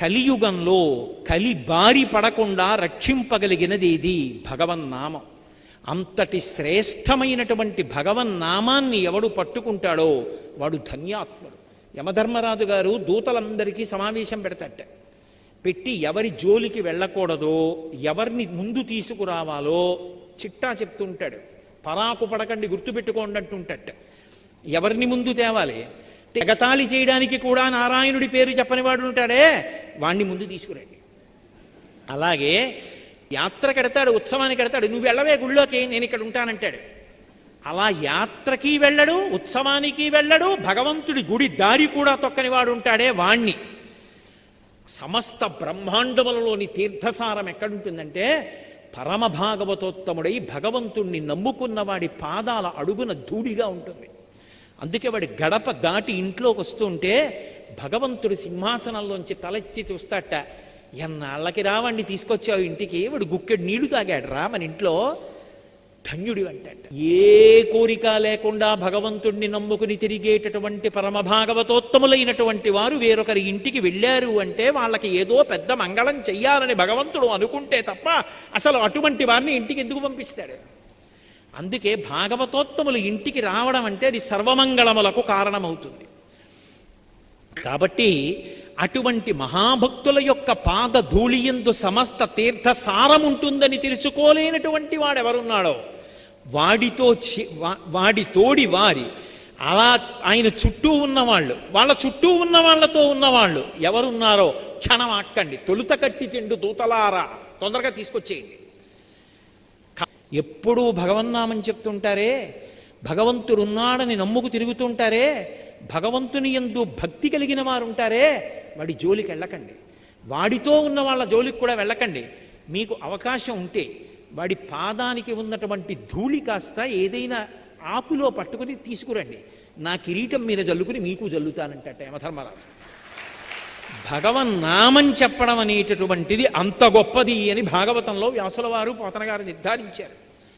కలియుగంలో కలి బారి పడకుండా రక్షింపగలిగినది ఇది భగవన్నామం. అంతటి శ్రేష్టమైనటువంటి భగవన్నామాన్ని ఎవడు పట్టుకుంటాడో వాడు ధన్యాత్ముడు. యమధర్మరాజు గారు దూతలందరికీ సమావేశం పెడతాట. పెట్టి ఎవరి జోలికి వెళ్ళకూడదో, ఎవరిని ముందు తీసుకురావాలో చిట్టా చెప్తుంటాడు. పరాకు పడకండి, గుర్తుపెట్టుకోండి అంటుంటట. ఎవరిని ముందు తేవాలి, ఎగతాళి చేయడానికి కూడా నారాయణుడి పేరు చెప్పని వాడు ఉంటాడే, వాణ్ణి ముందు తీసుకురండి. అలాగే యాత్రకి ఎడతాడు, ఉత్సవానికి ఎడతాడు, నువ్వు వెళ్ళవే గుళ్ళోకి, నేను ఇక్కడ ఉంటానంటాడు. అలా యాత్రకి వెళ్ళడు, ఉత్సవానికి వెళ్ళడు, భగవంతుడి గుడి దారి కూడా తొక్కని వాడు ఉంటాడే వాణ్ణి. సమస్త బ్రహ్మాండములలోని తీర్థసారం ఎక్కడుంటుందంటే పరమ భాగవతోత్తముడై భగవంతుణ్ణి నమ్ముకున్న వాడి పాదాల అడుగున ధూళిగా ఉంటుంది. అందుకే వాడి గడప దాటి ఇంట్లోకి వస్తుంటే భగవంతుడి సింహాసనంలోంచి తలెత్తి చూస్తాట. ఎన్నాళ్ళకి రావాణ్ణి తీసుకొచ్చావు ఇంటికి, వాడు గుక్కెడు నీళ్లు తాగాడు రా మన ఇంట్లో, ధన్యుడి అంటాట. ఏ కోరిక లేకుండా భగవంతుణ్ణి నమ్ముకుని తిరిగేటటువంటి పరమ భాగవతోత్తములైనటువంటి వారు వేరొకరి ఇంటికి వెళ్ళారు అంటే వాళ్ళకి ఏదో పెద్ద మంగళం చెయ్యాలని భగవంతుడు అనుకుంటే తప్ప అసలు అటువంటి వారిని ఇంటికి ఎందుకు పంపిస్తాడు? అందుకే భాగవతోత్తములు ఇంటికి రావడం అంటే అది సర్వమంగళములకు కారణమవుతుంది. కాబట్టి అటువంటి మహాభక్తుల యొక్క పాద ధూళియందు సమస్త తీర్థ సారం ఉంటుందని తెలుసుకోలేనటువంటి వాడెవరున్నాడో వాడి తోడి వారి అలా ఆయన చుట్టూ ఉన్నవాళ్ళు, వాళ్ళ చుట్టూ ఉన్న వాళ్ళతో ఉన్నవాళ్ళు ఎవరున్నారో క్షణం ఆక్కండి. తొలుత కట్టి తిండు దూతలారా, తొందరగా తీసుకొచ్చేయండి. ఎప్పుడూ భగవన్నామం చెప్తుంటారే, భగవంతుడున్నాడని నమ్ముకు తిరుగుతుంటారే, భగవంతుని యందు భక్తి కలిగిన వారు ఉంటారే, వాడి జోలికి వెళ్ళకండి. వాడితో ఉన్న వాళ్ళ జోలికి కూడా వెళ్ళకండి. మీకు అవకాశం ఉంటే వాడి పాదానికి ఉన్నటువంటి ధూళి కాస్త ఏదైనా ఆకులో పట్టుకుని తీసుకురండి, నా కిరీటం మీద జల్లుకుని మీకు జల్లుతానంట యమధర్మరాజు. భగవన్నామం చెప్పడం అనేటటువంటిది అంత గొప్పది అని భాగవతంలో వ్యాసుల వారు పోతన గారు నిర్ధారించారు.